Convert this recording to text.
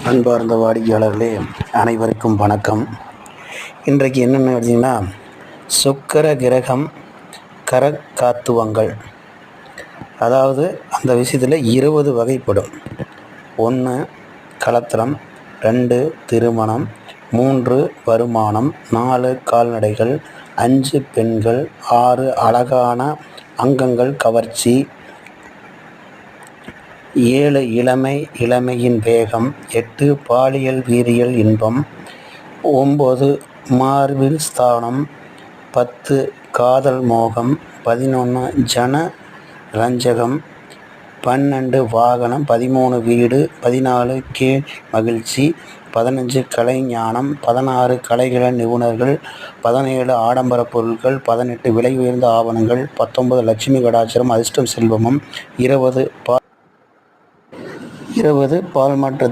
அன்பார்ந்த வாடிக்கையாளர்களே, அனைவருக்கும் வணக்கம். இன்றைக்கு என்னென்னு பார்த்தீங்கன்னா, சுக்கிர கிரகம் கரகாத்துவங்கள். அதாவது அந்த விஷயத்தில் 20 வகைப்படும். 1 கலத்திரம், 2 திருமணம், 3 வருமானம், 4 கால்நடைகள், 5 பெண்கள், 6 அழகான அங்கங்கள் கவர்ச்சி, 7 இளமையின் வேகம், 8 பாலியல் வீரியல் இன்பம், 9 மார்பில் ஸ்தானம், 10 காதல் மோகம், 11 ஜன ரஞ்சகம், 12 வாகனம், 13 வீடு, 14 கீழ் மகிழ்ச்சி, 15 கலை ஞானம், 16 கலைகள் நிபுணர்கள், 17 ஆடம்பர பொருட்கள், 18 விலை உயர்ந்த ஆவணங்கள், 19 லட்சுமி கடாட்சரம் அதிர்ஷ்டம் செல்வமும், 20 பால் மாற்றத்தில்